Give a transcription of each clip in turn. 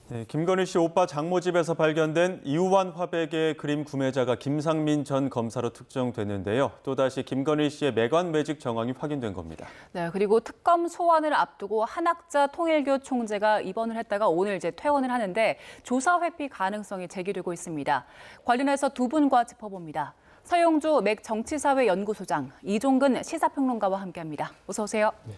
네, 김건희 씨 오빠 장모 집에서 발견된 이우환 화백의 그림 구매자가 김상민 전 검사로 특정됐는데요. 또다시 김건희 씨의 매관 매직 정황이 확인된 겁니다. 네, 그리고 특검 소환을 앞두고 한학자 통일교 총재가 입원을 했다가 오늘 퇴원을 하는데 조사 회피 가능성이 제기되고 있습니다. 관련해서 두 분과 짚어봅니다. 서영주 맥 정치사회 연구소장, 이종근 시사평론가와 함께합니다. 어서 오세요. 네.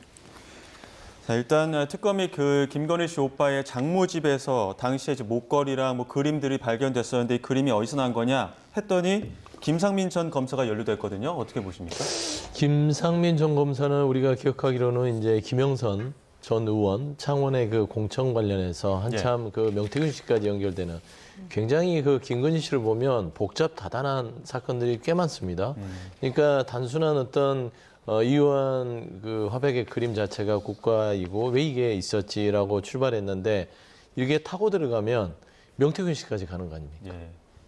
자, 일단 특검이 김건희 씨 오빠의 장모 집에서 당시에 목걸이랑 그림들이 발견됐었는데 이 그림이 어디서 난 거냐 했더니 김상민 전 검사가 연루됐거든요. 어떻게 보십니까? 김상민 전 검사는 우리가 기억하기로는 이제 김영선 전 의원 창원의 그 공천 관련해서 한참 그 명태균 씨까지 연결되는 굉장히 그 김건희 씨를 보면 복잡 다단한 사건들이 꽤 많습니다. 그러니까 단순한 어떤 이우환 그 화백의 그림 자체가 국가이고 왜 이게 있었지라고 출발했는데 이게 타고 들어가면 명태균 씨까지 가는 거 아닙니까?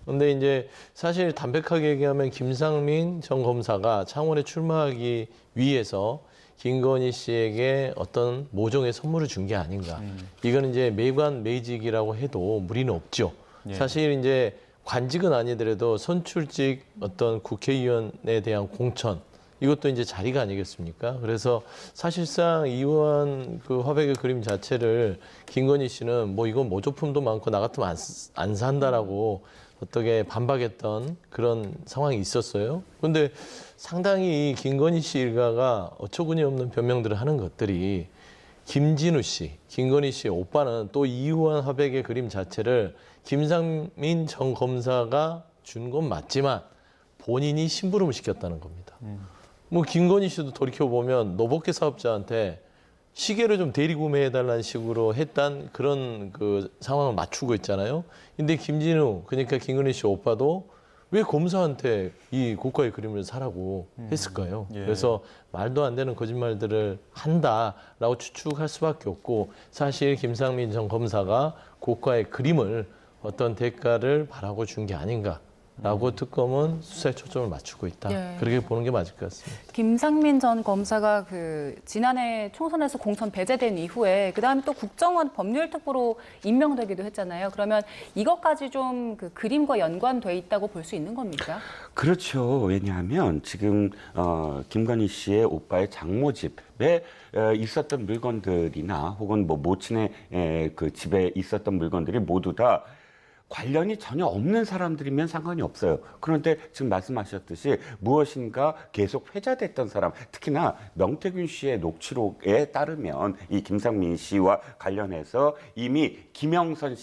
그런데 이제 사실 담백하게 얘기하면 김상민 전 검사가 창원에 출마하기 위해서 김건희 씨에게 어떤 모종의 선물을 준 게 아닌가. 이건 이제 매관 매직이라고 해도 무리는 없죠. 사실 이제 관직은 아니더라도 선출직 어떤 국회의원에 대한 공천 이것도 이제 자리가 아니겠습니까? 그래서 사실상 이우환 그 화백의 그림 자체를 김건희 씨는 이건 모조품도 많고 나 같으면 안 산다라고 어떻게 반박했던 그런 상황이 있었어요. 그런데 상당히 김건희 씨 일가가 어처구니 없는 변명들을 하는 것들이 김진우 씨, 김건희 씨의 오빠는 또 이우환 화백의 그림 자체를 김상민 전 검사가 준 건 맞지만 본인이 심부름을 시켰다는 겁니다. 김건희 씨도 돌이켜보면 노복회 사업자한테 시계를 좀 대리구매해달라는 식으로 했던 그런 그 상황을 맞추고 있잖아요. 근데 김진우, 그러니까 김건희 씨 오빠도 왜 검사한테 이 고가의 그림을 사라고 했을까요? 그래서 말도 안 되는 거짓말들을 한다라고 추측할 수밖에 없고 사실 김상민 전 검사가 고가의 그림을 어떤 대가를 바라고 준 게 아닌가. 라고 특검은 수사에 초점을 맞추고 있다. 그렇게 보는 게 맞을 것 같습니다. 김상민 전 검사가 지난해 총선에서 공천 배제된 이후에 그다음에 또 국정원 법률특보로 임명되기도 했잖아요. 그러면 이것까지 좀 그림과 연관돼 있다고 볼 수 있는 겁니까? 그렇죠. 왜냐하면 지금 김건희 씨의 오빠의 장모 집에 있었던 물건들이나 혹은 모친의 그 집에 있었던 물건들이 모두 다 관련이 전혀 없는 사람들이면 상관이 없어요. 그런데 지금 말씀하셨듯이 무엇인가 계속 회자됐던 사람, 특히나 명태균 씨의 녹취록에 따르면 이 김상민 씨와 관련해서 이미 김영선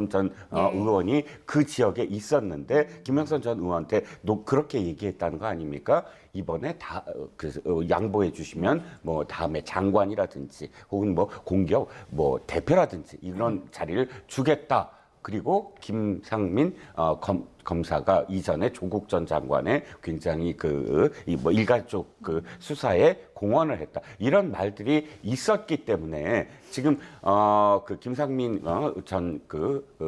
전 의원이 그 지역에 있었는데 김영선 전 의원한테 그렇게 얘기했다는 거 아닙니까? 이번에 양보해 주시면 다음에 장관이라든지 혹은 공기업 대표라든지 이런 자리를 주겠다. 그리고 김상민 검사가 이전에 조국 전 장관의 굉장히 일가족 수사에 공헌을 했다. 이런 말들이 있었기 때문에 지금 김상민 전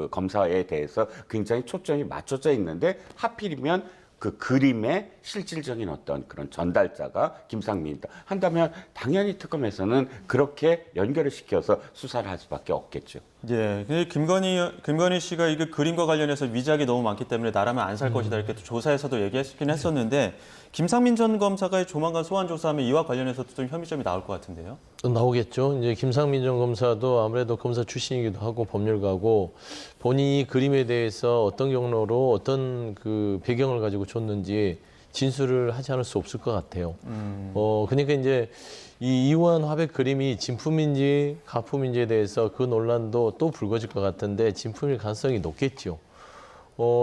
검사에 대해서 굉장히 초점이 맞춰져 있는데 하필이면 그 그림의 실질적인 어떤 그런 전달자가 김상민이다 한다면 당연히 특검에서는 그렇게 연결을 시켜서 수사를 할 수밖에 없겠죠. 예, 김건희 씨가 이 그림과 관련해서 위작이 너무 많기 때문에 나라면 안 살 것이다 이렇게 조사에서도 얘기하시긴 했었는데 김상민 전 검사가 조만간 소환 조사하면 이와 관련해서도 좀 혐의점이 나올 것 같은데요. 나오겠죠. 이제 김상민 전 검사도 아무래도 검사 출신이기도 하고 법률가고 본인이 그림에 대해서 어떤 경로로 어떤 그 배경을 가지고 줬는지 진술을 하지 않을 수 없을 것 같아요. 그러니까 이제 이 이우환 화백 그림이 진품인지 가품인지에 대해서 그 논란도 또 불거질 것 같은데 진품일 가능성이 높겠죠.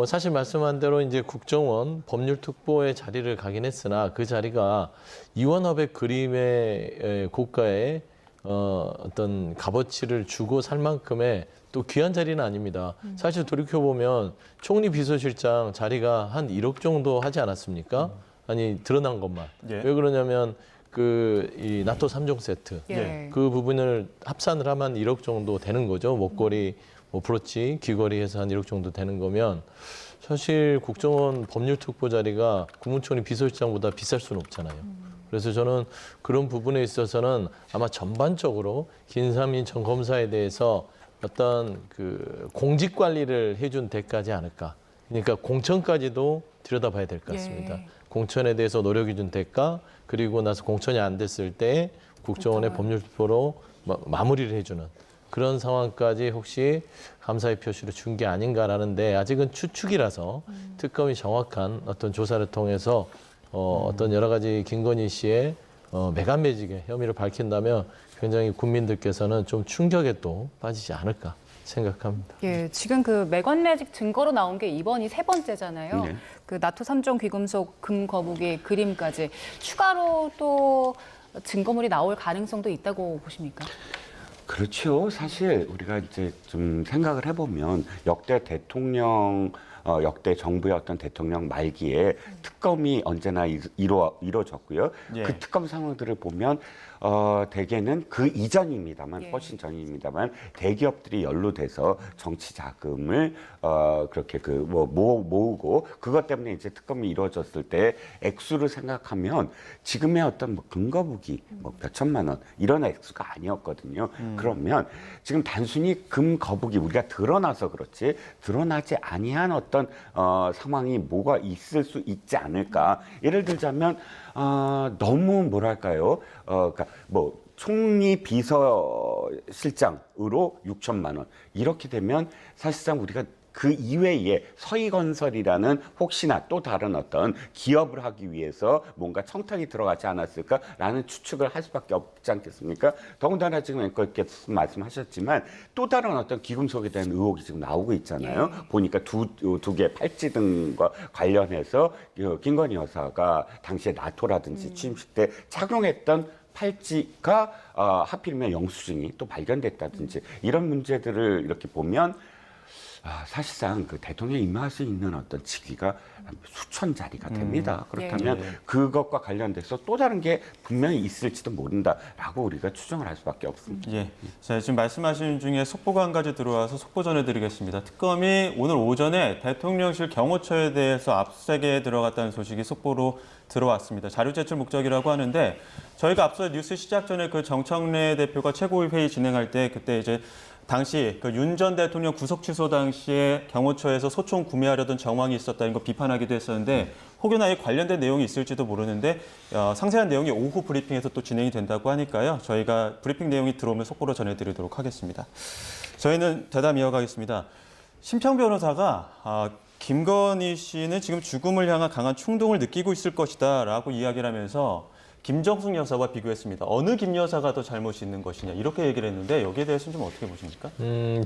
사실 말씀한 대로 이제 국정원 법률특보의 자리를 가긴 했으나 그 자리가 이우환 화백 그림의 고가의 어떤 값어치를 주고 살 만큼의 또 귀한 자리는 아닙니다. 사실 돌이켜보면 총리 비서실장 자리가 한 1억 정도 하지 않았습니까? 아니 드러난 것만. 왜 그러냐면 이 나토 3종 세트 그 부분을 합산을 하면 1억 정도 되는 거죠. 목걸이, 브로치, 귀걸이 해서 한 1억 정도 되는 거면 사실 국정원 법률특보 자리가 국무총리 비서실장보다 비쌀 수는 없잖아요. 그래서 저는 그런 부분에 있어서는 아마 전반적으로 김상민 전 검사에 대해서 어떤 그 공직 관리를 해준 대가지 않을까. 그러니까 공천까지도 들여다봐야 될 것 같습니다. 예. 공천에 대해서 노력이 준 대가, 그리고 나서 공천이 안 됐을 때 국정원의 법률투표로 마무리를 해주는 그런 상황까지 혹시 감사의 표시를 준 게 아닌가라는데 아직은 추측이라서 특검이 정확한 어떤 조사를 통해서 어떤 여러 가지 김건희 씨의 매간매직의 혐의를 밝힌다면 굉장히 국민들께서는 좀 충격에 또 빠지지 않을까 생각합니다. 예, 지금 그 매건매직 증거로 나온 게 이번이 세 번째잖아요. 네. 그 나토 3종 귀금속 금 거북이 그림까지 추가로 또 증거물이 나올 가능성도 있다고 보십니까? 그렇죠. 사실 우리가 이제 좀 생각을 해보면 역대 대통령, 역대 정부의 어떤 대통령 말기에 특검이 언제나 이루어졌고요. 예. 그 특검 상황들을 보면 대개는 그 이전입니다만, 예. 훨씬 전입니다만, 대기업들이 연루돼서 정치 자금을 그렇게 모으고 그것 때문에 이제 특검이 이루어졌을 때 액수를 생각하면 지금의 어떤 뭐 금거북이 뭐 몇천만 원 이런 액수가 아니었거든요. 그러면 지금 단순히 금거북이 우리가 드러나서 그렇지 드러나지 아니한 어떤 상황이 뭐가 있을 수 있지 않을까. 예를 들자면 너무 뭐랄까요? 그러니까 뭐 총리 비서실장으로 6천만 원 이렇게 되면 사실상 우리가 그 이외에 서희건설이라는 혹시나 또 다른 어떤 기업을 하기 위해서 뭔가 청탁이 들어가지 않았을까라는 추측을 할 수밖에 없지 않겠습니까? 더군다나 지금 앵커께 말씀하셨지만 또 다른 어떤 귀금속에 대한 의혹이 지금 나오고 있잖아요. 보니까 두 개 팔찌 등과 관련해서 김건희 여사가 당시에 나토라든지 취임식 때 착용했던 팔찌가 하필이면 영수증이 또 발견됐다든지 이런 문제들을 이렇게 보면 사실상 그 대통령이 임할 수 있는 어떤 직위가 수천 자리가 됩니다. 그렇다면 그것과 관련돼서 또 다른 게 분명히 있을지도 모른다라고 우리가 추정을 할 수밖에 없습니다. 예. 자, 지금 말씀하신 중에 속보가 한 가지 들어와서 속보 전해드리겠습니다. 특검이 오늘 오전에 대통령실 경호처에 대해서 압수수색에 들어갔다는 소식이 속보로 들어왔습니다. 자료 제출 목적이라고 하는데 저희가 앞서 뉴스 시작 전에 그 정청래 대표가 최고위 회의 진행할 때 그때 이제 당시 그 윤 전 대통령 구속 취소 당시에 경호처에서 소총 구매하려던 정황이 있었다는 거 비판하기도 했었는데 혹여나 이 관련된 내용이 있을지도 모르는데 상세한 내용이 오후 브리핑에서 또 진행이 된다고 하니까요. 저희가 브리핑 내용이 들어오면 속보로 전해드리도록 하겠습니다. 저희는 대담 이어가겠습니다. 심평 변호사가 김건희 씨는 지금 죽음을 향한 강한 충동을 느끼고 있을 것이다라고 이야기를 하면서 김정숙 여사와 비교했습니다. 어느 김 여사가 더 잘못이 있는 것이냐 이렇게 얘기를 했는데 여기에 대해서는 좀 어떻게 보십니까?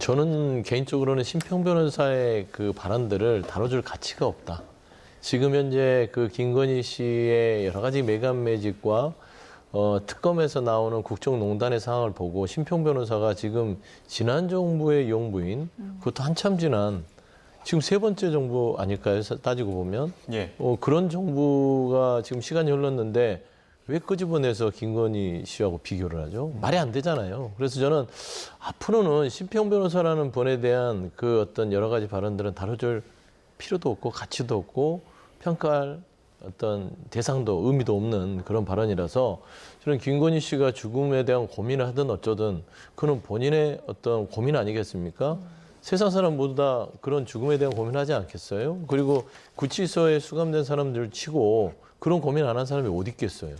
저는 개인적으로는 심평 변호사의 그 발언들을 다뤄줄 가치가 없다. 지금 현재 그 김건희 씨의 여러 가지 매간매직과 특검에서 나오는 국정농단의 상황을 보고 심평 변호사가 지금 지난 정부의 용부인 그것도 한참 지난 지금 세 번째 정부 아닐까요? 따지고 보면 예. 그런 정부가 지금 시간이 흘렀는데 왜 끄집어내서 김건희 씨하고 비교를 하죠? 말이 안 되잖아요. 그래서 저는 앞으로는 심평 변호사라는 분에 대한 그 어떤 여러 가지 발언들은 다뤄줄 필요도 없고 가치도 없고 평가할 어떤 대상도 의미도 없는 그런 발언이라서 저는 김건희 씨가 죽음에 대한 고민을 하든 어쩌든 그는 본인의 어떤 고민 아니겠습니까? 세상 사람 모두 다 그런 죽음에 대한 고민하지 않겠어요? 그리고 구치소에 수감된 사람들 치고 그런 고민 안 한 사람이 어디 있겠어요?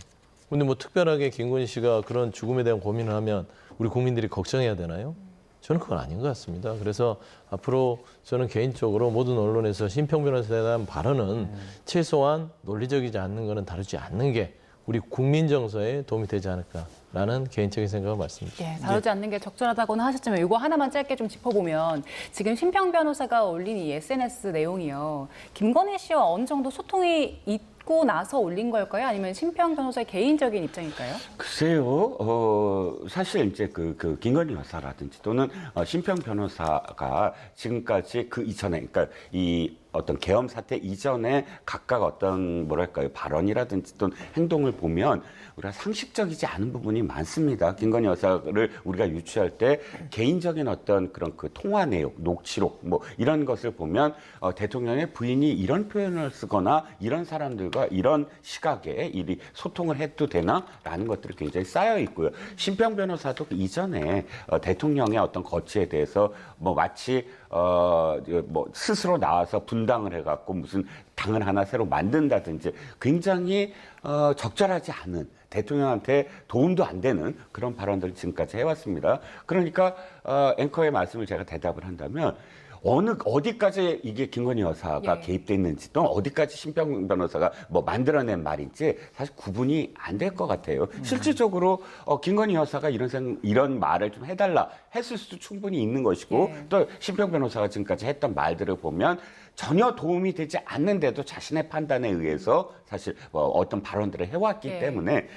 근데 뭐 특별하게 김건희 씨가 그런 죽음에 대한 고민을 하면 우리 국민들이 걱정해야 되나요? 저는 그건 아닌 것 같습니다. 그래서 앞으로 저는 개인적으로 모든 언론에서 심평 변호사에 대한 발언은 최소한 논리적이지 않는 것은 다루지 않는 게 우리 국민 정서에 도움이 되지 않을까라는 개인적인 생각을 말씀드립니다. 예, 다루지 않는 게 적절하다고는 하셨지만 이거 하나만 짧게 좀 짚어보면 지금 심평 변호사가 올린 이 SNS 내용이요. 김건희 씨와 어느 정도 소통이 있고 나서 올린 걸까요? 아니면 심평 변호사의 개인적인 입장일까요? 글쎄요, 사실 이제 그 김건희 여사라든지 또는 심평 변호사가 지금까지 그 이전에, 그러니까 이 어떤 계엄 사태 이전에 각각 어떤 뭐랄까요 발언이라든지 또 행동을 보면 우리가 상식적이지 않은 부분이 많습니다. 김건희 여사를 우리가 유추할 때 개인적인 어떤 그런 그 통화 내용, 녹취록 뭐 이런 것을 보면 대통령의 부인이 이런 표현을 쓰거나 이런 사람들과 이런 시각에 이 소통을 해도 되나라는 것들이 굉장히 쌓여 있고요. 심평 변호사도 그 이전에 대통령의 어떤 거취에 대해서 뭐 마치 뭐 스스로 나와서 분당을 해갖고 무슨 당을 하나 새로 만든다든지 굉장히 적절하지 않은 대통령한테 도움도 안 되는 그런 발언들을 지금까지 해왔습니다. 그러니까 앵커의 말씀을 제가 대답을 한다면 어디까지 이게 김건희 여사가 개입돼 있는지 또 어디까지 심평 변호사가 뭐 만들어낸 말인지 사실 구분이 안 될 것 같아요. 실질적으로 김건희 여사가 이런 말을 좀 해달라 했을 수도 충분히 있는 것이고 또 심평 변호사가 지금까지 했던 말들을 보면 전혀 도움이 되지 않는데도 자신의 판단에 의해서 사실 어떤 발언들을 해왔기 때문에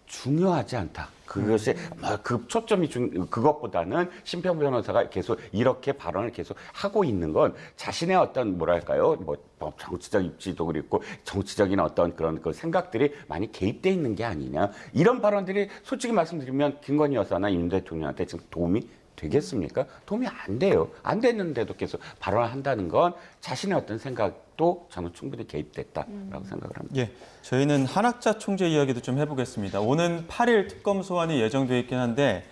중요하지 않다. 그것이 그 초점이 그것보다는 심평 변호사가 계속 이렇게 발언을 계속 하고 있는 건 자신의 어떤 뭐랄까요, 뭐 정치적 입지도 그렇고 정치적인 어떤 그런 그 생각들이 많이 개입돼 있는 게 아니냐. 이런 발언들이 솔직히 말씀드리면 김건희 여사나 윤 대통령한테 지금 도움이 되겠습니까? 도움이 안 돼요. 안 됐는데도 계속 발언을 한다는 건 자신의 어떤 생각도 저는 충분히 개입됐다라고 생각을 합니다. 예, 저희는 한학자 총재 이야기도 좀 해보겠습니다. 오는 8일 특검 소환이 예정돼 있긴 한데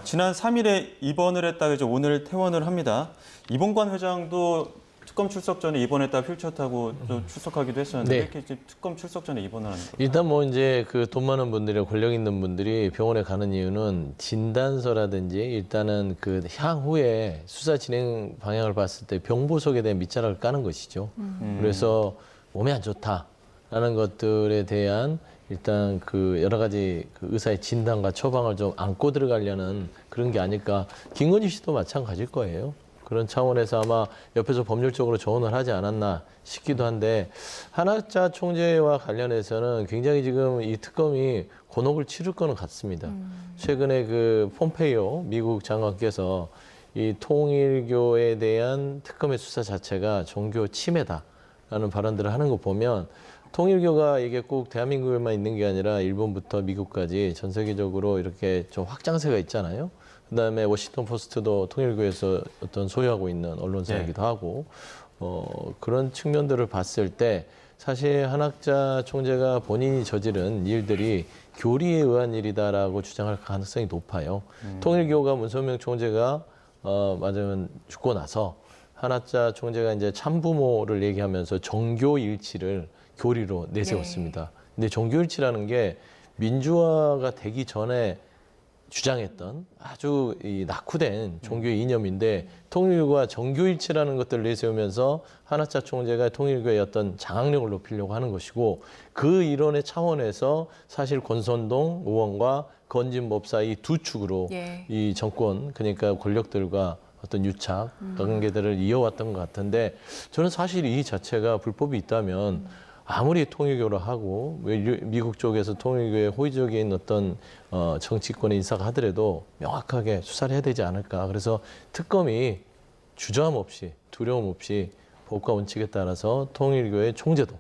지난 3일에 입원을 했다가 이제 오늘 퇴원을 합니다. 이봉관 회장도 특검 출석 전에 입원했다 휠체어 타고 또 출석하기도 했었는데 네. 이렇게 이제 특검 출석 전에 입원을 하는 거예요? 일단 뭐 이제 그 돈 많은 분들이 권력 있는 분들이 병원에 가는 이유는 진단서라든지 일단은 그 향후에 수사 진행 방향을 봤을 때 병보석에 대한 밑자락을 까는 것이죠. 그래서 몸이 안 좋다라는 것들에 대한 일단 그 여러 가지 그 의사의 진단과 처방을 좀 안고 들어가려는 그런 게 아닐까. 김건희 씨도 마찬가지일 거예요. 그런 차원에서 아마 옆에서 법률적으로 조언을 하지 않았나 싶기도 한데 한학자 총재와 관련해서는 굉장히 지금 이 특검이 곤혹을 치를 거는 같습니다. 최근에 그 폼페이오 미국 장관께서 이 통일교에 대한 특검의 수사 자체가 종교 침해다라는 발언들을 하는 거 보면 통일교가 이게 꼭 대한민국에만 있는 게 아니라 일본부터 미국까지 전 세계적으로 이렇게 좀 확장세가 있잖아요. 그다음에 워싱턴 포스트도 통일교에서 어떤 소유하고 있는 언론사이기도 하고 그런 측면들을 봤을 때 사실 한학자 총재가 본인이 저지른 일들이 교리에 의한 일이다라고 주장할 가능성이 높아요. 통일교가 문선명 총재가 맞으면 죽고 나서 한학자 총재가 이제 참부모를 얘기하면서 정교일치를 교리로 내세웠습니다. 근데 정교일치라는 게 민주화가 되기 전에 주장했던 아주 낙후된 종교의 이념인데 통일교가 정교일치라는 것들을 내세우면서 한학자 총재가 통일교의 어떤 장악력을 높이려고 하는 것이고 그 일원의 차원에서 사실 권선동 의원과 건진 법사 이 두 축으로 이 정권 그러니까 권력들과 어떤 유착 관계들을 이어왔던 것 같은데 저는 사실 이 자체가 불법이 있다면 아무리 통일교를 하고 미국 쪽에서 통일교에 호의적인 어떤 정치권의 인사가 하더라도 명확하게 수사를 해야 되지 않을까. 그래서 특검이 주저함 없이 두려움 없이 법과 원칙에 따라서 통일교의 총재도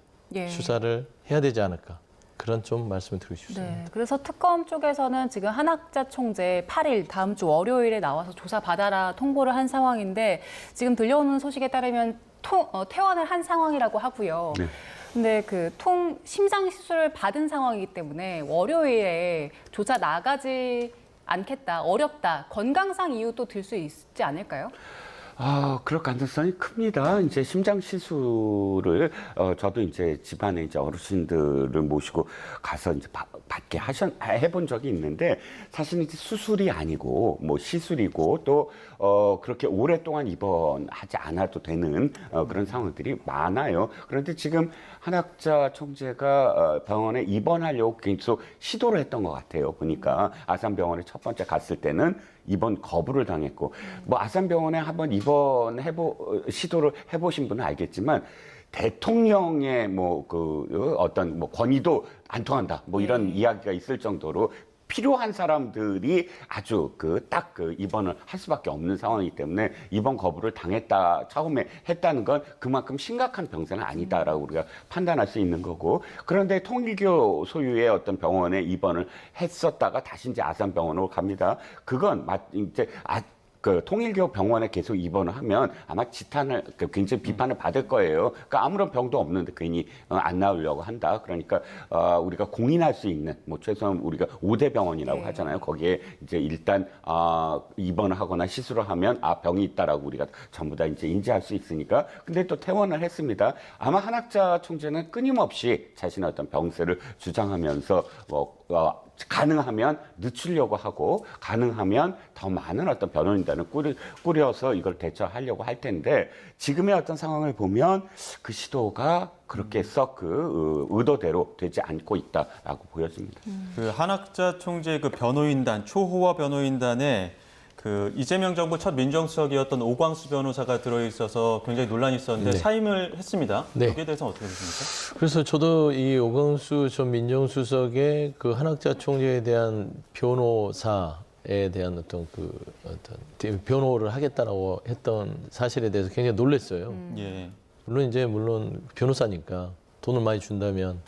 수사를 해야 되지 않을까. 그런 좀 말씀을 드리고 싶습니다. 네, 그래서 특검 쪽에서는 지금 한학자 총재 8일 다음 주 월요일에 나와서 조사받아라 통보를 한 상황인데 지금 들려오는 소식에 따르면 퇴원을 한 상황이라고 하고요. 네. 근데 그 심장 시술을 받은 상황이기 때문에 월요일에 조사 나가지 않겠다, 어렵다, 건강상 이유도 들 수 있지 않을까요? 그럴 가능성이 큽니다. 이제 심장 시술을 저도 이제 집안에 이제 어르신들을 모시고 가서 이제 받게 해본 적이 있는데 사실 이제 수술이 아니고 뭐 시술이고 또 그렇게 오랫동안 입원하지 않아도 되는 그런 상황들이 많아요. 그런데 지금 한학자 총재가 병원에 입원하려고 계속 시도를 했던 것 같아요. 보니까 아산병원에 첫 번째 갔을 때는 입원 거부를 당했고 뭐 아산병원에 한번 시도를 해보신 분은 알겠지만 대통령의 뭐 그 어떤 뭐 권위도 안 통한다 뭐 이런 이야기가 있을 정도로 필요한 사람들이 아주 딱 입원을 할 수밖에 없는 상황이기 때문에 입원 거부를 당했다, 처음에 했다는 건 그만큼 심각한 병세는 아니다라고 우리가 판단할 수 있는 거고, 그런데 통일교 소유의 어떤 병원에 입원을 했었다가 다시 이제 아산병원으로 갑니다. 그건 이제 통일교 병원에 계속 입원을 하면 아마 지탄을, 굉장히 비판을 받을 거예요. 그러니까 아무런 병도 없는데 괜히 안 나오려고 한다. 그러니까 우리가 공인할 수 있는, 뭐 최소한 우리가 5대 병원이라고 하잖아요. 거기에 이제 일단 입원을 하거나 시술을 하면 병이 있다라고 우리가 전부 다 이제 인지할 수 있으니까. 근데 또 퇴원을 했습니다. 아마 한학자 총재는 끊임없이 자신의 어떤 병세를 주장하면서 가능하면 늦추려고 하고, 가능하면 더 많은 어떤 변호인단을 꾸려서 이걸 대처하려고 할 텐데, 지금의 어떤 상황을 보면 그 시도가 그렇게 썩 의도대로 되지 않고 있다라고 보여집니다. 그 한학자 총재 그 변호인단, 초호화 변호인단에 그 이재명 정부 첫 민정수석이었던 오광수 변호사가 들어있어서 굉장히 논란이 있었는데 사임을 했습니다. 네. 여기에 대해서 어떻게 보십니까? 그래서 저도 이 오광수 전 민정수석의 그 한학자 총재에 대한 변호사에 대한 어떤 변호를 하겠다라고 했던 사실에 대해서 굉장히 놀랐어요. 예. 물론 변호사니까 돈을 많이 준다면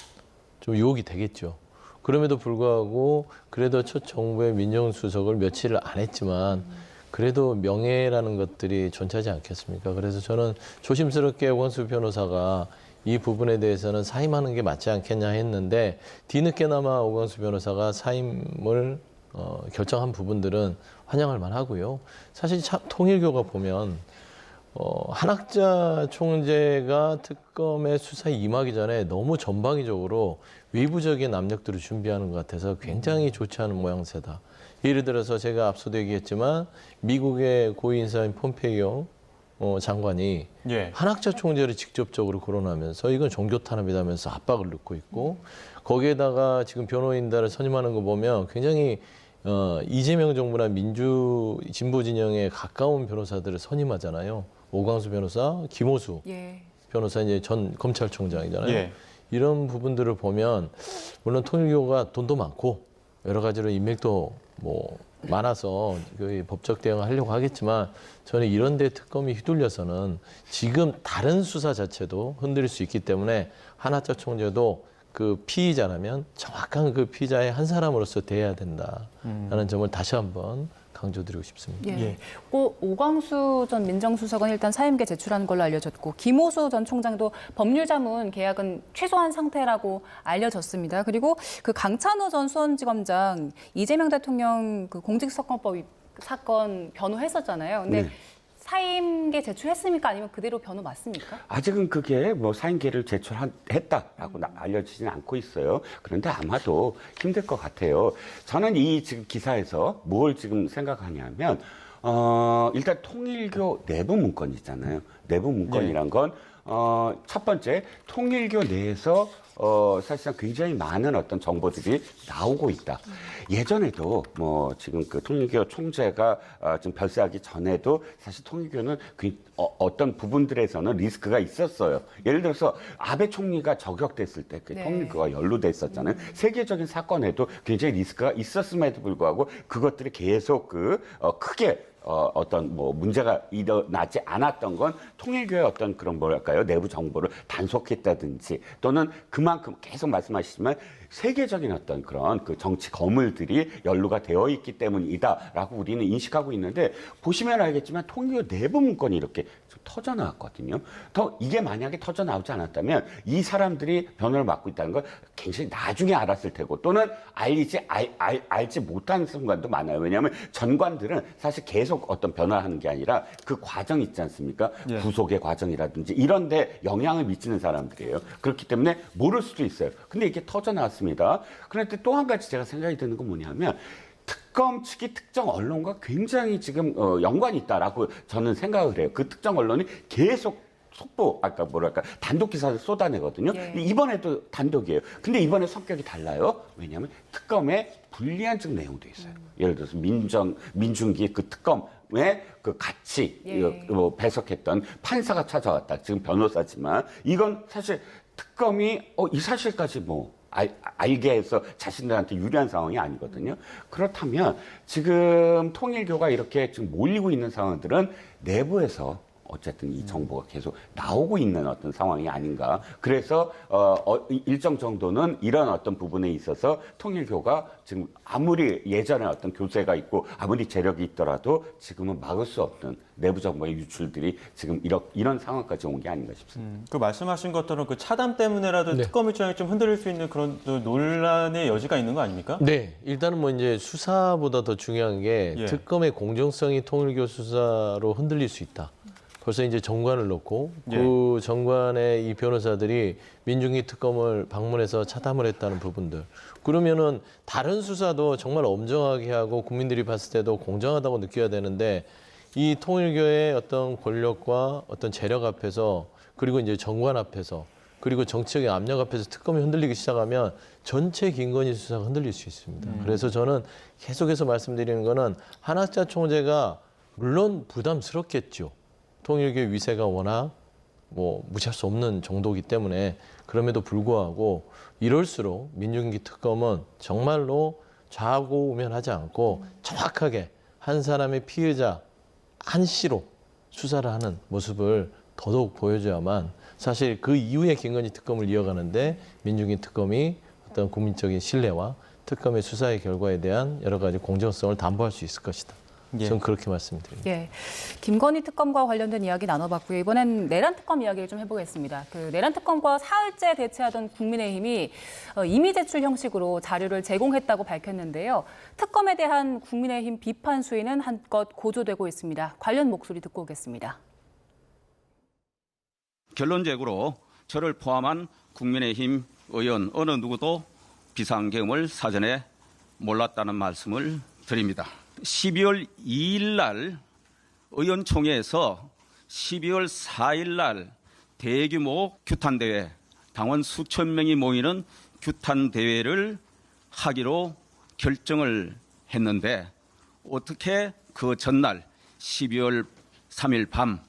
좀 유혹이 되겠죠. 그럼에도 불구하고 그래도 첫 정부의 민정수석을 며칠을 안 했지만 그래도 명예라는 것들이 존재하지 않겠습니까? 그래서 저는 조심스럽게 오광수 변호사가 이 부분에 대해서는 사임하는 게 맞지 않겠냐 했는데, 뒤늦게나마 오광수 변호사가 사임을 결정한 부분들은 환영할 만하고요. 사실 참 통일교가 보면 한학자 총재가 특검의 수사에 임하기 전에 너무 전방위적으로 외부적인 압력들을 준비하는 것 같아서 굉장히 좋지 않은 모양새다. 예를 들어서 제가 앞서도 얘기했지만 미국의 고위 인사인 폼페이오 장관이 한학자 총재를 직접적으로 거론하면서 이건 종교 탄압이라면서 압박을 넣고 있고, 거기에다가 지금 변호인단을 선임하는 거 보면 굉장히 이재명 정부나 진보 진영에 가까운 변호사들을 선임하잖아요. 오광수 변호사, 김호수 변호사, 이제 전 검찰총장이잖아요. 이런 부분들을 보면 물론 통일교가 돈도 많고 여러 가지로 인맥도 많아서 그 법적 대응을 하려고 하겠지만, 저는 이런 데 특검이 휘둘려서는 지금 다른 수사 자체도 흔들릴 수 있기 때문에 한학자 총재도 그 피의자라면 정확한 그 피의자의 한 사람으로서 대해야 된다라는 점을 다시 한번 강조드리고 싶습니다. 오광수 전 민정수석은 일단 사임계 제출한 걸로 알려졌고, 김호수 전 총장도 법률자문 계약은 최소한 상태라고 알려졌습니다. 그리고 그 강찬호 전 수원지검장 이재명 대통령 그 공직선거법 사건 변호했었잖아요. 근데 사임계 제출했습니까? 아니면 그대로 변호 맞습니까? 아직은 그게 사임계를 제출했다라고 알려지지는 않고 있어요. 그런데 아마도 힘들 것 같아요. 저는 이 지금 기사에서 뭘 지금 생각하냐면, 일단 통일교 내부 문건이잖아요. 내부 문건이란 건, 첫 번째, 통일교 내에서 사실상 굉장히 많은 어떤 정보들이 나오고 있다. 예전에도 지금 그 통일교 총재가 좀 별세하기 전에도 사실 통일교는 어떤 부분들에서는 리스크가 있었어요. 예를 들어서 아베 총리가 저격됐을 때 통일교가 연루됐었잖아요. 세계적인 사건에도 굉장히 리스크가 있었음에도 불구하고 그것들이 계속 크게 어떤 문제가 일어나지 않았던 건 통일교의 어떤 그런 내부 정보를 단속했다든지, 또는 그만큼 계속 말씀하시지만 세계적인 어떤 그런 그 정치 거물들이 연루가 되어 있기 때문이다라고 우리는 인식하고 있는데, 보시면 알겠지만 통일교 내부 문건이 이렇게 터져 나왔거든요. 이게 만약에 터져 나오지 않았다면 이 사람들이 변호를 맡고 있다는 걸 굉장히 나중에 알았을 테고, 또는 알지 못하는 순간도 많아요. 왜냐하면 전관들은 사실 계속 어떤 변화를 하는 게 아니라 그 과정 있지 않습니까? 구속의 과정이라든지 이런 데 영향을 미치는 사람들이에요. 그렇기 때문에 모를 수도 있어요. 근데 이게 터져 나왔습니다. 그런데 또 한 가지 제가 생각이 드는 건 뭐냐면, 특검 측이 특정 언론과 굉장히 지금 연관이 있다라고 저는 생각을 해요. 그 특정 언론이 계속 속보, 단독 기사를 쏟아내거든요. 이번에도 단독이에요. 근데 이번에 성격이 달라요. 왜냐하면 특검에 불리한 즉 내용도 있어요. 예를 들어서 민중기 그 특검에 그 같이 배석했던 판사가 찾아왔다. 지금 변호사지만 이건 사실 특검이 이 사실까지 알게 해서 자신들한테 유리한 상황이 아니거든요. 그렇다면 지금 통일교가 이렇게 지금 몰리고 있는 상황들은 내부에서 어쨌든 이 정보가 계속 나오고 있는 어떤 상황이 아닌가. 그래서 일정 정도는 이런 어떤 부분에 있어서 통일교가 지금 아무리 예전에 어떤 교세가 있고 아무리 재력이 있더라도 지금은 막을 수 없는 내부 정보의 유출들이 지금 이런 상황까지 온 게 아닌가 싶습니다. 그 말씀하신 것처럼 그 차담 때문에라도 네. 특검 입장이 좀 흔들릴 수 있는 그런 논란의 여지가 있는 거 아닙니까? 네, 일단은 뭐 이제 수사보다 더 중요한 게 예. 특검의 공정성이 통일교 수사로 흔들릴 수 있다. 벌써 이제 정관을 넣고 예. 그 정관의 이 변호사들이 민중기 특검을 방문해서 차담을 했다는 부분들. 그러면은 다른 수사도 정말 엄정하게 하고 국민들이 봤을 때도 공정하다고 느껴야 되는데 이 통일교의 어떤 권력과 어떤 재력 앞에서 그리고 이제 정관 앞에서 그리고 정치적인 압력 앞에서 특검이 흔들리기 시작하면 전체 김건희 수사가 흔들릴 수 있습니다. 그래서 저는 계속해서 말씀드리는 거는 한학자 총재가 물론 부담스럽겠죠. 통일교 위세가 워낙 뭐 무시할 수 없는 정도이기 때문에 그럼에도 불구하고 이럴수록 민중기 특검은 정말로 좌고우면하지 않고 정확하게 한 사람의 피해자 한 씨로 수사를 하는 모습을 더더욱 보여줘야만 사실 그 이후에 김건희 특검을 이어가는데 민중기 특검이 어떤 국민적인 신뢰와 특검의 수사의 결과에 대한 여러 가지 공정성을 담보할 수 있을 것이다. 예. 저는 그렇게 말씀드립니다. 예, 김건희 특검과 관련된 이야기 나눠봤고요. 이번엔 내란 특검 이야기를 좀 해보겠습니다. 그 내란 특검과 사흘째 대치하던 국민의힘이 임의 제출 형식으로 자료를 제공했다고 밝혔는데요. 특검에 대한 국민의힘 비판 수위는 한껏 고조되고 있습니다. 관련 목소리 듣고 오겠습니다. 결론적으로 저를 포함한 국민의힘 의원 어느 누구도 비상계엄을 사전에 몰랐다는 말씀을 드립니다. 12월 2일 날 의원총회에서 12월 4일 날 대규모 규탄대회, 당원 수천 명이 모이는 규탄대회를 하기로 결정을 했는데 어떻게 그 전날 12월 3일 밤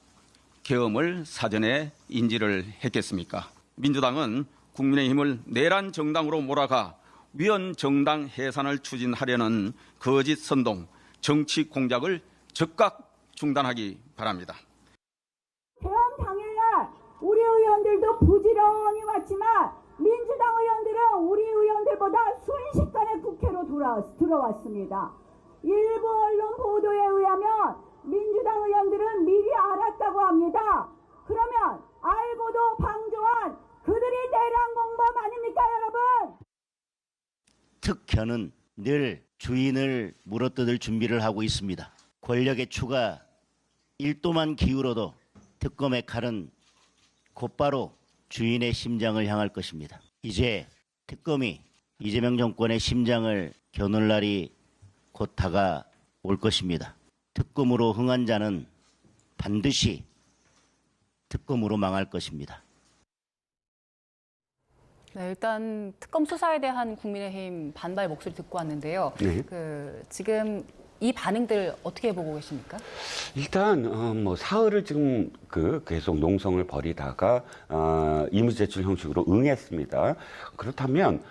계엄을 사전에 인지를 했겠습니까? 민주당은 국민의힘을 내란 정당으로 몰아가 위헌 정당 해산을 추진하려는 거짓 선동, 정치 공작을 즉각 중단하기 바랍니다. 계엄 당일날 우리 의원들도 부지런히 왔지만 민주당 의원들은 우리 의원들보다 순식간에 국회로 들어왔습니다. 일부 언론 보도에 의하면 민주당 의원들은 미리 알았다고 합니다. 그러면 알고도 방조한 그들이 내란 공범 아닙니까, 여러분? 특현은 늘 주인을 물어뜯을 준비를 하고 있습니다. 권력의 추가 1도만 기울어도 특검의 칼은 곧바로 주인의 심장을 향할 것입니다. 이제 특검이 이재명 정권의 심장을 겨눌 날이 곧 다가올 것입니다. 특검으로 흥한 자는 반드시 특검으로 망할 것입니다. 네, 일단 특검 수사에 대한 국민의힘 반발 목소리 듣고 왔는데요. 네. 지금 이 반응들 어떻게 보고 계십니까? 일단 뭐 사흘을 지금 계속 농성을 벌이다가 임의제출 형식으로 응했습니다. 그렇다면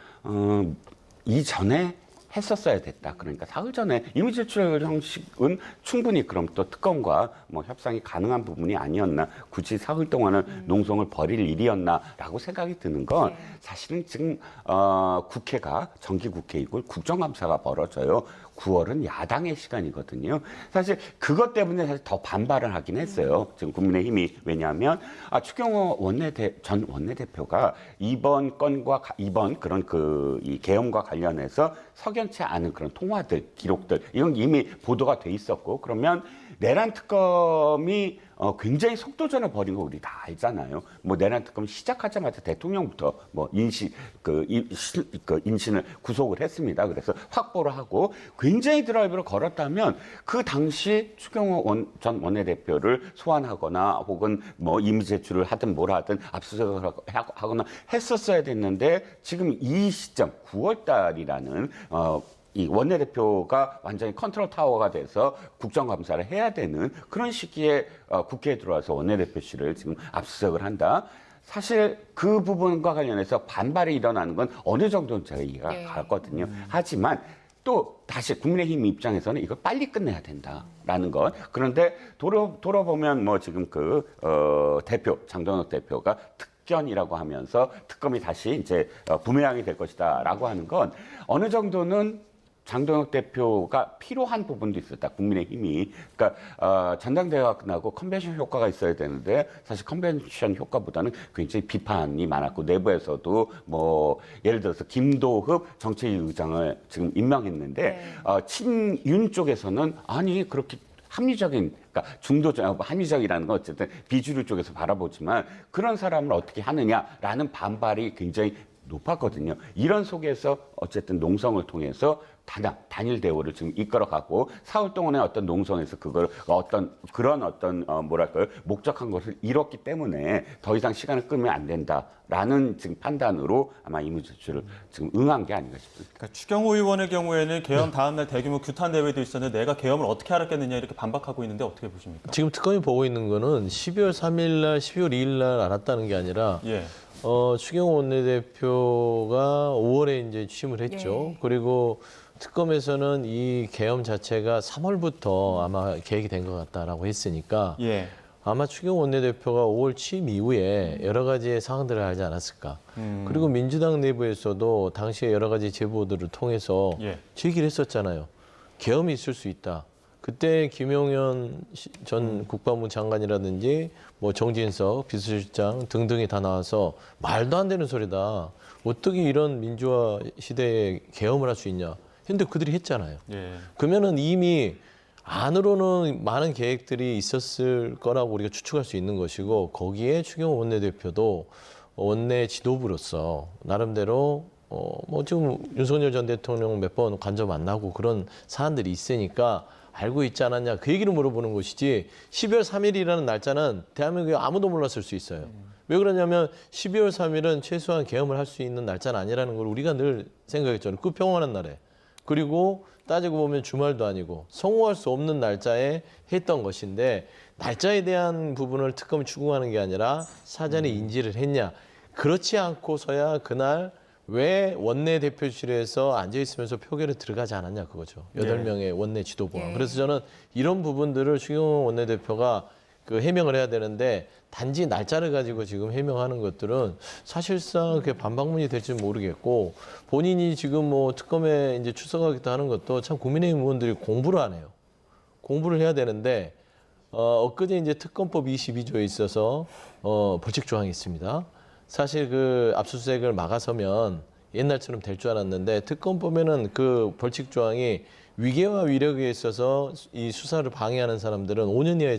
이전에 했었어야 됐다. 그러니까 사흘 전에 임의제출 형식은 충분히 그럼 또 특검과 뭐 협상이 가능한 부분이 아니었나, 굳이 사흘 동안은 농성을 벌일 일이었나라고 생각이 드는 건 사실은 지금 국회가 정기국회이고 국정감사가 벌어져요. 9월은 야당의 시간이거든요. 사실 그것 때문에 사실 더 반발을 하긴 했어요. 지금 국민의힘이. 왜냐하면 추경호 전 원내대표가 이번 건과 이번 그런 이 계엄과 관련해서 석연치 않은 그런 통화들, 기록들 이건 이미 보도가 돼 있었고, 그러면 내란 특검이 굉장히 속도전을 벌인 거 우리 다 알잖아요. 뭐 내란 특검 시작하자마자 대통령부터 뭐 인신을 구속을 했습니다. 그래서 확보를 하고 굉장히 드라이브를 걸었다면 그 당시 추경호 전 원내대표를 소환하거나 혹은 뭐 임의 제출을 하든 뭘 하든 압수수색을 하거나 했었어야 됐는데, 지금 이 시점 9월 달이라는 이 원내대표가 완전히 컨트롤 타워가 돼서 국정감사를 해야 되는 그런 시기에 국회에 들어와서 원내대표실을 지금 압수수색을 한다. 사실 그 부분과 관련해서 반발이 일어나는 건 어느 정도는 제가 이해가 네. 가거든요. 하지만 또 다시 국민의힘 입장에서는 이걸 빨리 끝내야 된다라는 것. 그런데 돌아보면 뭐 지금 대표 장동혁 대표가 특견이라고 하면서 특검이 다시 이제 부메랑이 될 것이다라고 하는 건 어느 정도는 장동혁 대표가 필요한 부분도 있었다. 국민의힘이. 그러니까 전당대회가 끝나고 컨벤션 효과가 있어야 되는데 사실 컨벤션 효과보다는 굉장히 비판이 많았고 내부에서도 뭐 예를 들어서 김도흡 정책위 의장을 지금 임명했는데 네. 친윤 쪽에서는 아니 그렇게 합리적인, 그러니까 합리적이라는 건 어쨌든 비주류 쪽에서 바라보지만 그런 사람을 어떻게 하느냐라는 반발이 굉장히 높았거든요. 이런 속에서 어쨌든 농성을 통해서 단일 대우를 지금 이끌어가고 4월 동안의 어떤 농성에서 그걸 뭐랄까요 목적한 것을 이뤘기 때문에 더 이상 시간을 끌면 안 된다라는 지금 판단으로 아마 임의제출을 지금 응한 게 아닌가 싶습니다. 그러니까 추경호 의원의 경우에는 계엄 다음 날 대규모 규탄 대회도 있었는데 내가 계엄을 어떻게 알았겠느냐 이렇게 반박하고 있는데 어떻게 보십니까? 지금 특검이 보고 있는 거는 12월 3일 날, 12월 2일 날 알았다는 게 아니라 예. 추경호 원내대표가 5월에 이제 취임을 했죠. 예. 그리고 특검에서는 이 계엄 자체가 3월부터 아마 계획이 된 것 같다라고 했으니까 예. 아마 추경호 원내대표가 5월 취임 이후에 여러 가지의 상황들을 알지 않았을까. 그리고 민주당 내부에서도 당시에 여러 가지 제보들을 통해서 예. 제기를 했었잖아요. 계엄이 있을 수 있다. 그때 김용현 전 국방부 장관이라든지 뭐 정진석 비서실장 등등이 다 나와서 말도 안 되는 소리다. 어떻게 이런 민주화 시대에 계엄을 할 수 있냐. 근데 그들이 했잖아요. 예. 그러면은 이미 안으로는 많은 계획들이 있었을 거라고 우리가 추측할 수 있는 것이고 거기에 추경호 원내대표도 원내 지도부로서 나름대로 뭐 지금 윤석열 전 대통령 몇 번 간접 만나고 그런 사안들이 있으니까 알고 있지 않았냐 그 얘기를 물어보는 것이지 12월 3일이라는 날짜는 대한민국에 아무도 몰랐을 수 있어요. 왜 그러냐면 12월 3일은 최소한 계엄을 할 수 있는 날짜는 아니라는 걸 우리가 늘 생각했잖아요. 그 평온한 날에. 그리고 따지고 보면 주말도 아니고 성공할 수 없는 날짜에 했던 것인데 날짜에 대한 부분을 특검이 추궁하는 게 아니라 사전에 인지를 했냐. 그렇지 않고서야 그날 왜 원내대표실에서 앉아있으면서 표결에 들어가지 않았냐 그거죠. 8명의 원내 지도부가. 예. 그래서 저는 이런 부분들을 추경호 원내대표가 해명을 해야 되는데 단지 날짜를 가지고 지금 해명하는 것들은 사실상 그게 반박문이 될지 모르겠고 본인이 지금 뭐 특검에 이제 출석하기도 하는 것도 참 국민의힘 의원들이 공부를 안 해요. 공부를 해야 되는데 엊그제 이제 특검법 22조에 있어서 벌칙 조항이 있습니다. 사실 그 압수수색을 막아서면 옛날처럼 될 줄 알았는데 특검법에는 그 벌칙 조항이 위계와 위력에 있어서 이 수사를 방해하는 사람들은 5년 이하의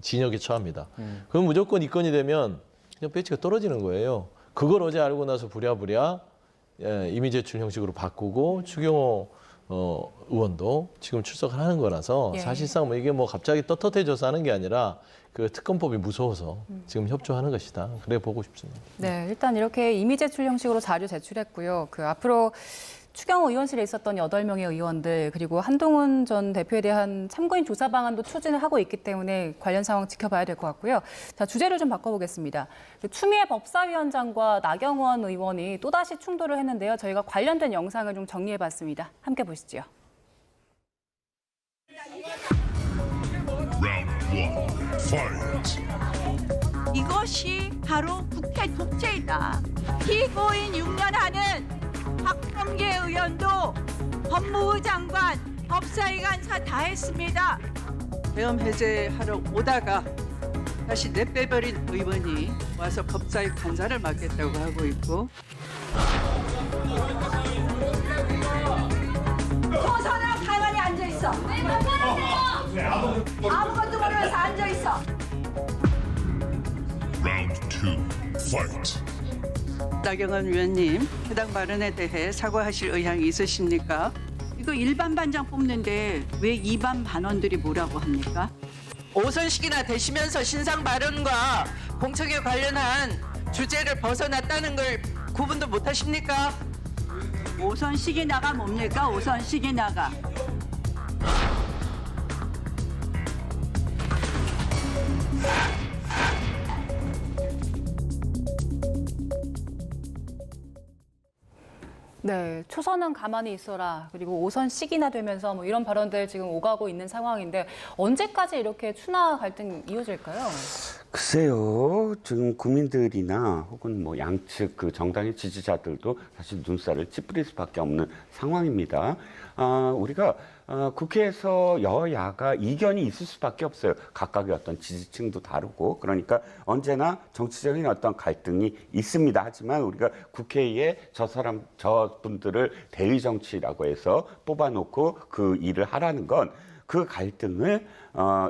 징역에 처합니다. 그럼 무조건 입건이 되면 그냥 배치가 떨어지는 거예요. 그걸 어제 알고 나서 부랴부랴 임의제출 형식으로 바꾸고 추경호 의원도 지금 출석을 하는 거라서 예. 사실상 뭐 이게 뭐 갑자기 떳떳해져서 하는 게 아니라 그 특검법이 무서워서 지금 협조하는 것이다. 그래 보고 싶습니다. 네, 일단 이렇게 이미 제출 형식으로 자료 제출했고요. 앞으로 추경호 의원실에 있었던 8명의 의원들 그리고 한동훈 전 대표에 대한 참고인 조사 방안도 추진을 하고 있기 때문에 관련 상황 지켜봐야 될 것 같고요. 자, 주제를 좀 바꿔보겠습니다. 추미애 법사위원장과 나경원 의원이 또다시 충돌을 했는데요. 저희가 관련된 영상을 좀 정리해봤습니다. 함께 보시죠. 이것이 바로 국회 독재이다. 피고인 6년 하는 박범계 의원도 법무부 장관, 법사위 간사 다 했습니다. 계엄 해제하러 오다가 다시 내빼버린 의원이 와서 법사위 간사를 맡겠다고 하고 있고 조선아 가만히 앉아있어. 아무것도 모르면서 앉아있어. 나경원 위원님 해당 발언에 대해 사과하실 의향이 있으십니까? 이거 일반 반장 뽑는데 왜 이반 반원들이 뭐라고 합니까? 오선식이나 되시면서 신상 발언과 공청회 관련한 주제를 벗어났다는 걸 구분도 못하십니까? 오선식이 나가 뭡니까? 오선식이 나가. 네, 초선은 가만히 있어라. 그리고 5선씩이나 되면서 뭐 이런 발언들 지금 오가고 있는 상황인데 언제까지 이렇게 추나 갈등이 이어질까요? 글쎄요, 지금 국민들이나 혹은 뭐 양측 그 정당의 지지자들도 사실 눈살을 찌푸릴 수밖에 없는 상황입니다. 우리가 국회에서 여야가 이견이 있을 수밖에 없어요. 각각의 어떤 지지층도 다르고 그러니까 언제나 정치적인 어떤 갈등이 있습니다. 하지만 우리가 국회에 저분들을 대의 정치라고 해서 뽑아놓고 그 일을 하라는 건 그 갈등을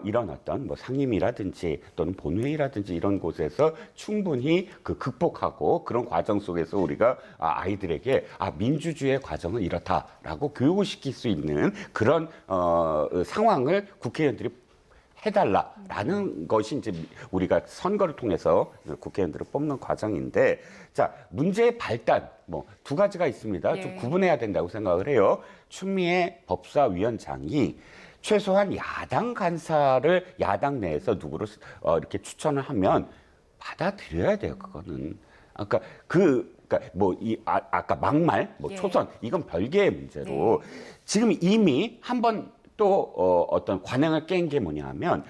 이런 어떤 뭐 상임이라든지 또는 본회의라든지 이런 곳에서 충분히 그 극복하고 그런 과정 속에서 우리가 아이들에게 민주주의의 과정은 이렇다라고 교육을 시킬 수 있는 그런 상황을 국회의원들이 해달라라는 것이 이제 우리가 선거를 통해서 국회의원들을 뽑는 과정인데, 자, 문제의 발단 뭐 두 가지가 있습니다. 좀 구분해야 된다고 생각을 해요. 추미애 법사위원장이 최소한 야당 간사를 야당 내에서 누구를 이렇게 추천을 하면 받아들여야 돼요. 그거는 그러니까 뭐 아까 막말, 뭐 초선 이건 별개의 문제로 지금 이미 한번 또 어떤 관행을 깬 게 뭐냐면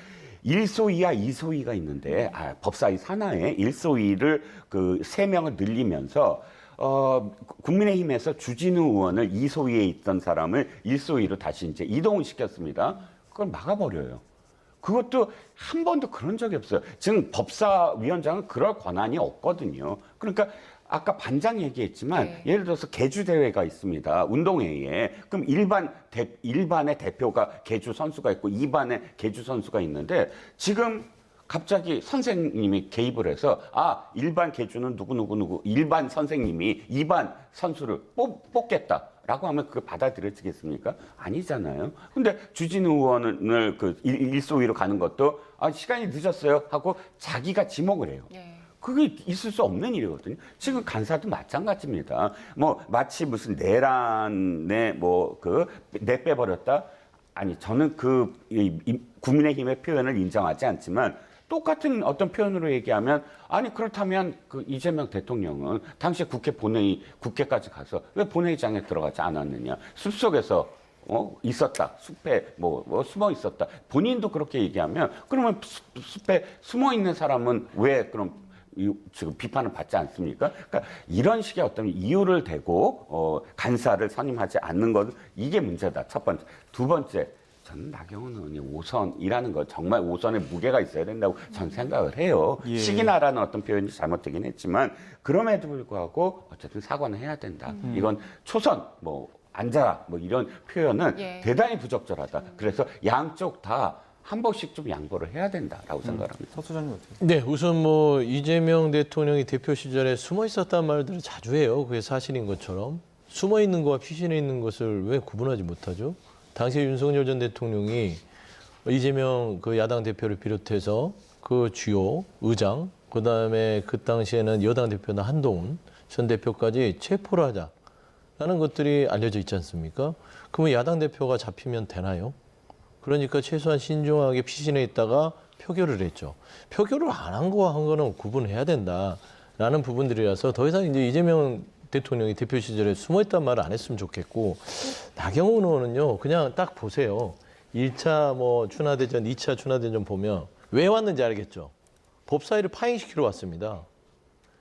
1소위와 2소위가 있는데 법사위 산하에 1소위를 그 3명을 늘리면서 국민의힘에서 주진우 의원을 2소위에 있던 사람을 1소위로 다시 이제 이동을 시켰습니다. 그걸 막아버려요. 그것도 한 번도 그런 적이 없어요. 지금 법사위원장은 그럴 권한이 없거든요. 그러니까 아까 반장 얘기했지만 예를 들어서 개주 대회가 있습니다. 운동회에. 그럼 일반의 대표가 개주 선수가 있고 2반의 개주 선수가 있는데 지금 갑자기 선생님이 개입을 해서 일반 개주는 누구 일반 선생님이 2반 선수를 뽑겠다라고 하면 그게 받아들여지겠습니까? 아니잖아요. 근데 주진우 의원을 그 1소위로 가는 것도 시간이 늦었어요 하고 자기가 지목을 해요. 그게 있을 수 없는 일이거든요. 지금 간사도 마찬가지입니다. 뭐 마치 무슨 내란에 내 빼버렸다? 아니 저는 국민의힘의 표현을 인정하지 않지만 똑같은 어떤 표현으로 얘기하면 그렇다면 그 이재명 대통령은 당시에 국회까지 가서 왜 본회의장에 들어가지 않았느냐? 숲속에서 있었다. 숲에 숨어 있었다. 본인도 그렇게 얘기하면 그러면 숲에 숨어 있는 사람은 왜 그럼 지금 비판을 받지 않습니까? 그러니까 이런 식의 어떤 이유를 대고 간사를 선임하지 않는 것 이게 문제다. 첫 번째. 두 번째. 저는 나경원 의원이 5선이라는 거 정말 5선에 무게가 있어야 된다고 저는 생각을 해요. 시기나라는 어떤 표현이 잘못되긴 했지만 그럼에도 불구하고 어쨌든 사과는 해야 된다. 이건 초선 앉아라 이런 표현은 대단히 부적절하다. 그래서 양쪽 다 한 번씩 좀 양보를 해야 된다라고 생각합니다. 서 소장님 어떻게? 네, 우선 이재명 대통령이 대표 시절에 숨어 있었다는 말들을 자주 해요. 그게 사실인 것처럼. 숨어 있는 것과 피신해 있는 것을 왜 구분하지 못하죠? 당시 윤석열 전 대통령이 이재명 그 야당 대표를 비롯해서 그 주요 의장, 그다음에 그 당시에는 여당 대표나 한동훈 전 대표까지 체포를 하자라는 것들이 알려져 있지 않습니까? 그러면 야당 대표가 잡히면 되나요? 그러니까 최소한 신중하게 피신해 있다가 표결을 했죠. 표결을 안 한 거와 한 거는 구분해야 된다라는 부분들이라서 더 이상 이제 이재명 대통령이 대표 시절에 숨어있단 말을 안 했으면 좋겠고, 나경원 의원은요, 그냥 딱 보세요. 1차 추나대전, 2차 추나대전 보면 왜 왔는지 알겠죠? 법사위를 파행시키러 왔습니다.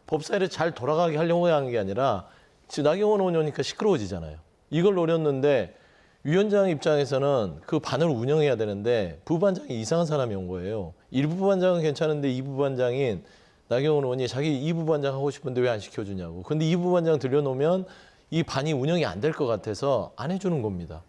법사위를 잘 돌아가게 하려고 한 게 아니라 지금 나경원 의원이 오니까 시끄러워지잖아요. 이걸 노렸는데 위원장 입장에서는 그 반을 운영해야 되는데 부반장이 이상한 사람이 온 거예요. 1부 부반장은 괜찮은데 2부 부반장인 나경원 의원이 자기 2부 부반장 하고 싶은데 왜 안 시켜주냐고. 근데 2부 부반장 들여놓으면 이 반이 운영이 안 될 것 같아서 안 해주는 겁니다.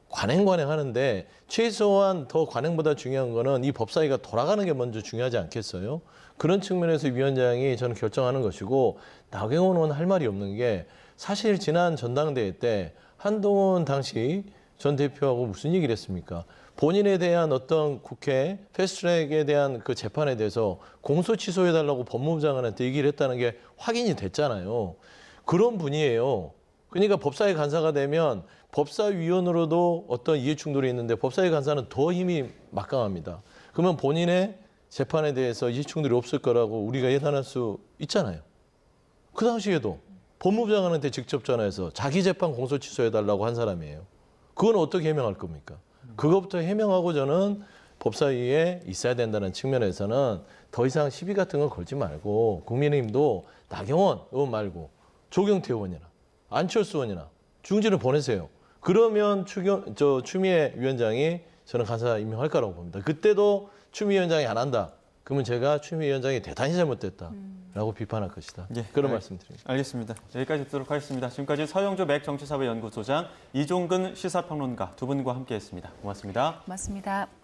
관행 하는데 최소한 더 관행보다 중요한 거는 이 법사위가 돌아가는 게 먼저 중요하지 않겠어요? 그런 측면에서 위원장이 저는 결정하는 것이고, 나경원 의원 할 말이 없는 게 사실 지난 전당대회 때 한동훈 당시 전 대표하고 무슨 얘기를 했습니까? 본인에 대한 어떤 국회 패스트트랙에 대한 그 재판에 대해서 공소 취소해달라고 법무부 장관한테 얘기를 했다는 게 확인이 됐잖아요. 그런 분이에요. 그러니까 법사위 간사가 되면 법사위원으로도 어떤 이해충돌이 있는데 법사위 간사는 더 힘이 막강합니다. 그러면 본인의 재판에 대해서 이해충돌이 없을 거라고 우리가 예단할 수 있잖아요. 그 당시에도 법무부 장관한테 직접 전화해서 자기 재판 공소 취소해달라고 한 사람이에요. 그건 어떻게 해명할 겁니까? 그것부터 해명하고 저는 법사위에 있어야 된다는 측면에서는 더 이상 시비 같은 건 걸지 말고 국민의힘도 나경원 의원 말고 조경태 의원이나 안철수 의원이나 중진을 보내세요. 그러면 추미애 위원장이 저는 간사 임명할 거라고 봅니다. 그때도 추미애 위원장이 안 한다. 그러면 제가 추미애 위원장이 대단히 잘못됐다라고 비판할 것이다. 예, 그런 말씀드립니다. 알겠습니다. 여기까지 듣도록 하겠습니다. 지금까지 서영조 맥정치사회연구소장, 이종근 시사평론가 두 분과 함께했습니다. 고맙습니다. 고맙습니다.